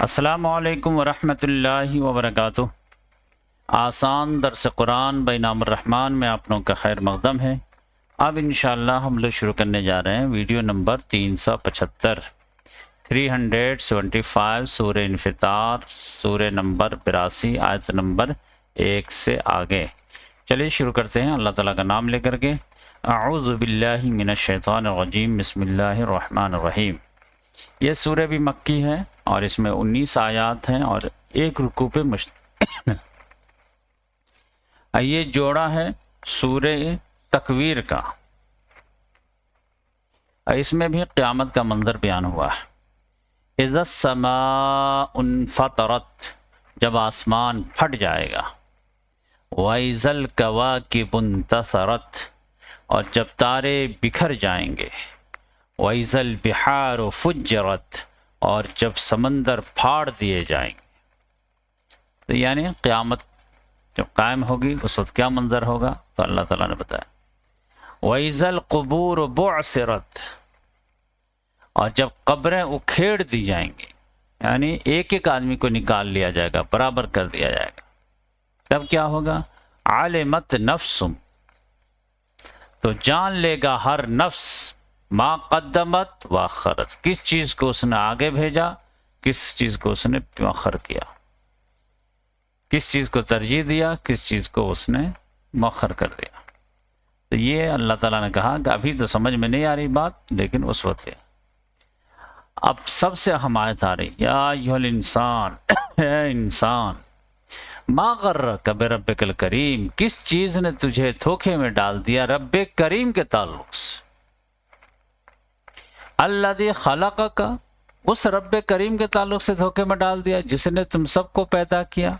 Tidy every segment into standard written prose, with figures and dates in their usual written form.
السلام علیکم ورحمۃ اللہ وبرکاتہ۔ آسان درس قرآن بائی نام الرحمن میں آپ لوگوں کا خیر مقدم ہے۔ اب انشاءاللہ ہم لوگ شروع کرنے جا رہے ہیں ویڈیو نمبر 375 سورہ انفطار، سورہ نمبر 82 آیت نمبر 1 سے آگے۔ چلیے شروع کرتے ہیں اللہ تعالیٰ کا نام لے کر کے۔ اعوذ باللہ من الشیطان الرجیم، بسم اللہ الرحمن الرحیم۔ یہ سورہ بھی مکی ہے اور اس میں 19 آیات ہیں اور ایک رکوع پہ یہ جوڑا ہے سورہ تکویر کا۔ اس میں بھی قیامت کا منظر بیان ہوا ہے۔ اذا السماء انفطرت، جب آسمان پھٹ جائے گا۔ وَإِذَا الْكَوَاكِبُ انتثرت، اور جب تارے بکھر جائیں گے۔ وَإِذَا الْبِحَارُ فُجِّرَتْ، اور جب سمندر پھاڑ دیے جائیں گے۔ تو یعنی قیامت جب قائم ہوگی اس وقت کیا منظر ہوگا تو اللہ تعالیٰ نے بتایا۔ وَإِذَا الْقُبُورُ بُعْثِرَتْ، اور جب قبریں اکھیڑ دی جائیں گی، یعنی ایک ایک آدمی کو نکال لیا جائے گا، برابر کر دیا جائے گا، تب کیا ہوگا؟ عَلِمَتْ نَفْسٌ، تو جان لے گا ہر نفس، ما قدمت واخرت، کس چیز کو اس نے آگے بھیجا، کس چیز کو اس نے مؤخر کیا، کس چیز کو ترجیح دیا، کس چیز کو اس نے مؤخر کر دیا۔ تو یہ اللہ تعالیٰ نے کہا کہ ابھی تو سمجھ میں نہیں آ رہی بات، لیکن اس وقت ہے۔ اب سب سے اہم آیت آ رہی، یا ایھا الانسان، اے انسان، ما غرک بربک الکریم، کس چیز نے تجھے دھوکے میں ڈال دیا رب کریم کے تعلق سے۔ الذی خلقک، اس رب کریم کے تعلق سے دھوکے میں ڈال دیا جس نے تم سب کو پیدا کیا۔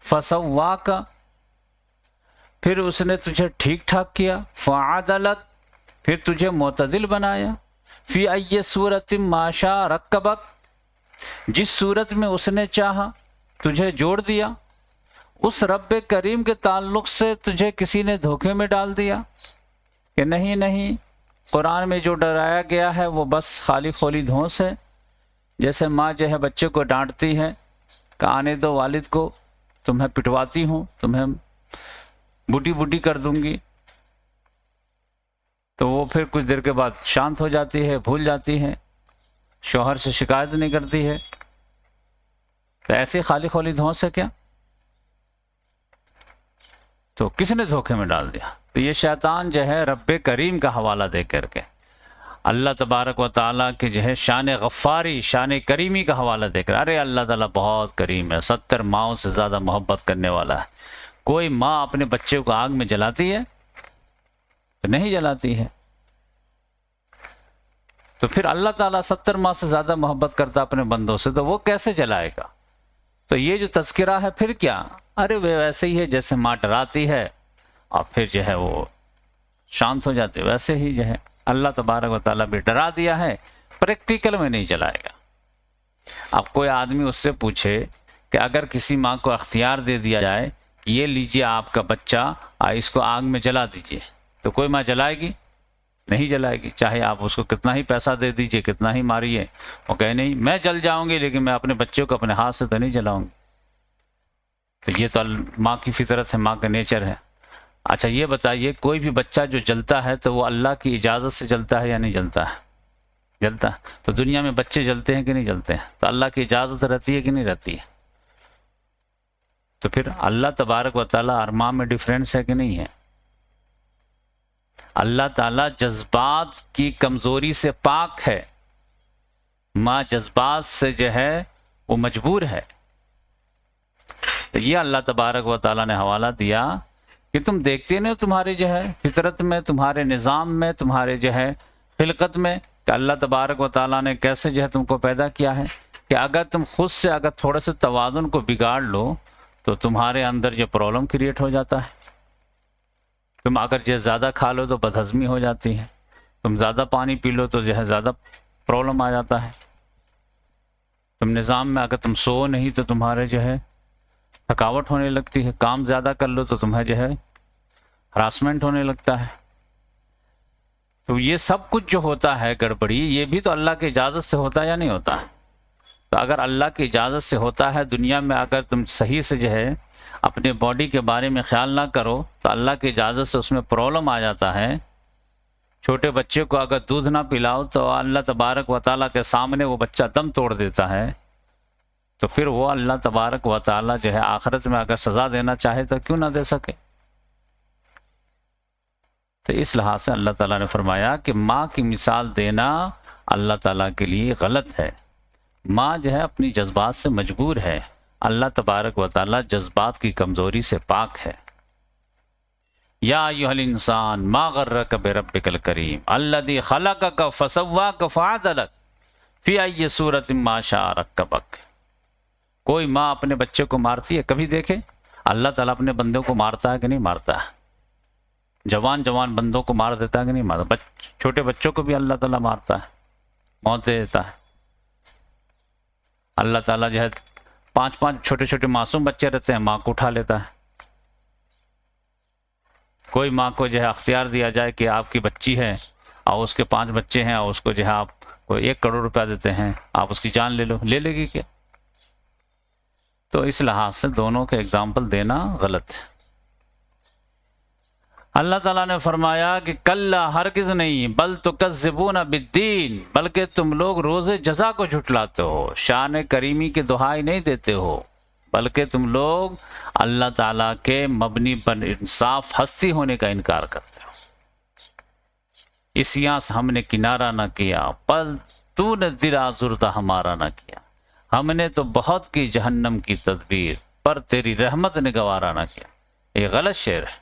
فسواک، پھر اس نے تجھے ٹھیک ٹھاک کیا۔ فعدلک، پھر تجھے معتدل بنایا۔ فی ای صورت ما شاء رکبک، جس صورت میں اس نے چاہا تجھے جوڑ دیا۔ اس رب کریم کے تعلق سے تجھے کسی نے دھوکے میں ڈال دیا کہ نہیں، قرآن میں جو ڈرایا گیا ہے وہ بس خالی خولی دھونس ہے۔ جیسے ماں جو ہے بچے کو ڈانٹتی ہے کہ آنے دو والد کو، تمہیں پٹواتی ہوں، تمہیں بوٹی کر دوں گی، تو وہ پھر کچھ دیر کے بعد شانت ہو جاتی ہے، بھول جاتی ہے، شوہر سے شکایت نہیں کرتی ہے۔ تو ایسی خالی خولی دھونس ہے کیا؟ تو کس نے دھوکے میں ڈال دیا؟ تو یہ شیطان جو ہے رب کریم کا حوالہ دے کر کے اللہ تبارک و تعالیٰ کے جو ہے شان غفاری، شان کریمی کا حوالہ دے کر، ارے اللہ تعالیٰ بہت کریم ہے، 70 ماؤں سے زیادہ محبت کرنے والا ہے۔ کوئی ماں اپنے بچے کو آگ میں جلاتی ہے؟ تو نہیں جلاتی ہے۔ تو پھر اللہ تعالیٰ 70 ماہ سے زیادہ محبت کرتا اپنے بندوں سے، تو وہ کیسے جلائے گا؟ تو یہ جو تذکرہ ہے پھر کیا؟ ارے وہ ویسے ہی ہے جیسے ماں ڈراتی ہے اور پھر جو ہے وہ شانت ہو جاتے، ویسے ہی جو ہے اللہ تبارک و تعالیٰ بھی ڈرا دیا ہے، پریکٹیکل میں نہیں جلائے گا۔ اب کوئی آدمی اس سے پوچھے کہ اگر کسی ماں کو اختیار دے دیا جائے کہ یہ لیجئے آپ کا بچہ، اس کو آگ میں جلا دیجئے، تو کوئی ماں جلائے گی؟ نہیں جلائے گی، چاہے آپ اس کو کتنا ہی پیسہ دے دیجئے، کتنا ہی ماریے، وہ کہے نہیں میں جل جاؤں گی لیکن میں اپنے بچے کو اپنے ہاتھ سے تو نہیں جلاؤں گی۔ تو یہ تو ماں کی فطرت ہے، ماں کا نیچر ہے۔ اچھا یہ بتائیے، کوئی بھی بچہ جو جلتا ہے تو وہ اللہ کی اجازت سے جلتا ہے یا نہیں جلتا ہے؟ جلتا ہے۔ تو دنیا میں بچے جلتے ہیں کہ نہیں جلتے ہیں؟ تو اللہ کی اجازت رہتی ہے کہ نہیں رہتی ہے؟ تو پھر اللہ تبارک و تعالیٰ ارماں میں ڈیفرنس ہے کہ نہیں ہے؟ اللہ تعالیٰ جذبات کی کمزوری سے پاک ہے، ماں جذبات سے جو ہے وہ مجبور ہے۔ تو یہ اللہ تبارک و تعالیٰ نے حوالہ دیا کہ تم دیکھتے نہیں، تمہارے جو ہے فطرت میں، تمہارے نظام میں، تمہارے جو ہے خلقت میں، کہ اللہ تبارک و تعالیٰ نے کیسے جو ہے تم کو پیدا کیا ہے کہ اگر تم خود سے اگر تھوڑے سے توازن کو بگاڑ لو تو تمہارے اندر جو پرابلم کریٹ ہو جاتا ہے۔ تم اگر جو زیادہ کھا لو تو بدہضمی ہو جاتی ہے، تم زیادہ پانی پی لو تو جو ہے زیادہ پرابلم آ جاتا ہے۔ تم نظام میں اگر تم سو نہیں تو تمہارے جو ہے تھکاوٹ ہونے لگتی ہے، کام زیادہ کر لو تو تمہیں جو ہے ہراسمنٹ ہونے لگتا ہے۔ تو یہ سب کچھ جو ہوتا ہے گڑبڑی، یہ بھی تو اللہ کی اجازت سے ہوتا ہے یا نہیں ہوتا ہے؟ تو اگر اللہ کی اجازت سے ہوتا ہے دنیا میں، اگر تم صحیح سے جو ہے اپنے باڈی کے بارے میں خیال نہ کرو تو اللہ کی اجازت سے اس میں پرابلم آ جاتا ہے۔ چھوٹے بچے کو اگر دودھ نہ پلاؤ تو اللہ تبارک و تعالیٰ کے سامنے وہ بچہ دم توڑ دیتا ہے، تو پھر وہ اللہ تبارک و تعالیٰ جو ہے آخرت میں اگر سزا دینا چاہے تو کیوں نہ دے سکے؟ تو اس لحاظ سے اللہ تعالیٰ نے فرمایا کہ ماں کی مثال دینا اللہ تعالیٰ کے لیے غلط ہے۔ ماں جو ہے اپنی جذبات سے مجبور ہے، اللہ تبارک و تعالیٰ جذبات کی کمزوری سے پاک ہے۔ یا ایھا الانسان ما غرک بربک الکریم الذی خلقک فسواک فعدلک فی ای صورۃ ما شاء رکبک۔ کوئی ماں اپنے بچے کو مارتی ہے؟ کبھی دیکھے اللہ تعالیٰ اپنے بندوں کو مارتا ہے کہ نہیں مارتا ہے؟ جوان بندوں کو مار دیتا ہے کہ نہیں مارتا؟ چھوٹے بچوں کو بھی اللہ تعالیٰ مارتا ہے، موت دے دیتا ہے۔ اللہ تعالیٰ جو ہے 5 چھوٹے معصوم بچے رہتے ہیں، ماں کو اٹھا لیتا ہے۔ کوئی ماں کو جو ہے اختیار دیا جائے کہ آپ کی بچی ہے اور اس کے 5 بچے ہیں اور اس کو جو ہے آپ کو 1 کروڑ روپیہ دیتے ہیں، آپ اس کی جان لے لو، لے لے گی کیا؟ تو اس لحاظ سے دونوں کے اگزامپل دینا غلط ہے۔ اللہ تعالیٰ نے فرمایا کہ کلا ہرگز نہیں، بل تکذبون بالدین، بلکہ تم لوگ روز جزا کو جھٹلاتے ہو، شان کریمی کی دہائی نہیں دیتے ہو، بلکہ تم لوگ اللہ تعالیٰ کے مبنی پر انصاف ہستی ہونے کا انکار کرتے ہو۔ اس یہاں سے ہم نے کنارہ نہ کیا، بل تو نے دل آزردہ ہمارا نہ کیا، ہم نے تو بہت کی جہنم کی تدبیر، پر تیری رحمت نے گوارا نہ کیا۔ یہ غلط شعر ہے۔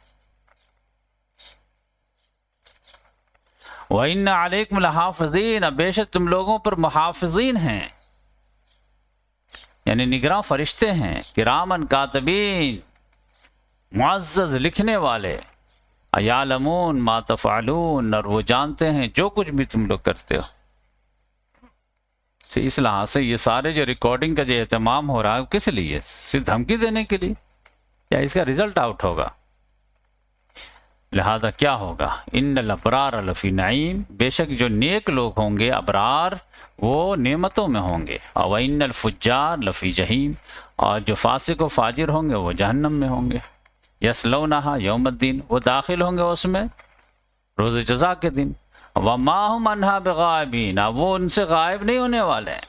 وَإِنَّ عَلَيْكُمْ لَحَافِظِينَ، بے شک تم لوگوں پر محافظین ہیں، یعنی نگراں فرشتے ہیں، کرامن کاتبین، معزز لکھنے والے، یعلمون ما تفعلون، اور وہ جانتے ہیں جو کچھ بھی تم لوگ کرتے ہو۔ تو اس لحاظ سے یہ سارے جو ریکارڈنگ کا جو اہتمام ہو رہا ہے کس لیے؟ صرف دھمکی دینے کے لیے، یا اس کا رزلٹ آؤٹ ہوگا؟ لہذا کیا ہوگا؟ ان الابرار لفی نعیم، بے شک جو نیک لوگ ہوں گے ابرار وہ نعمتوں میں ہوں گے، اور ان الفجار لفی جہیم، اور جو فاسق و فاجر ہوں گے وہ جہنم میں ہوں گے۔ یصلونہا یوم الدین، وہ داخل ہوں گے اس میں روز جزا کے دن۔ وما ہم عنہا بغائبین، وہ ان سے غائب نہیں ہونے والے ہیں۔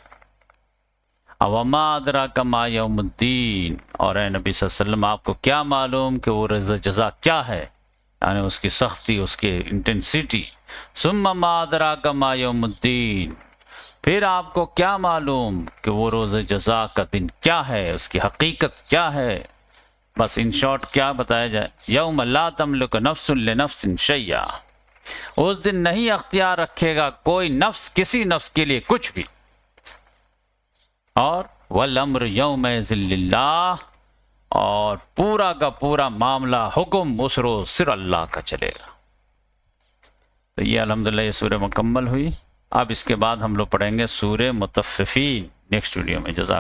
وما ادراک ما یوم الدین، اور اے نبی صلی اللہ علیہ وسلم آپ کو کیا معلوم کہ وہ روز جزا کیا ہے، یعنی اس کی سختی، اس کی انٹینسٹی۔ ثم ما ادراک ما یوم الدین، پھر آپ کو کیا معلوم کہ وہ روز جزا کا دن کیا ہے، اس کی حقیقت کیا ہے۔ بس ان شارٹ کیا بتایا جائے؟ یوم لا تملک نفس لنفس شیئا، اس دن نہیں اختیار رکھے گا کوئی نفس کسی نفس کے لیے کچھ بھی، اور والامر یومئذ للہ، اور پورا کا پورا معاملہ حکم اس روز صرف اللہ کا چلے گا۔ تو یہ الحمدللہ یہ سورہ مکمل ہوئی۔ اب اس کے بعد ہم لوگ پڑھیں گے سورہ مطففین نیکسٹ ویڈیو میں۔ جزاک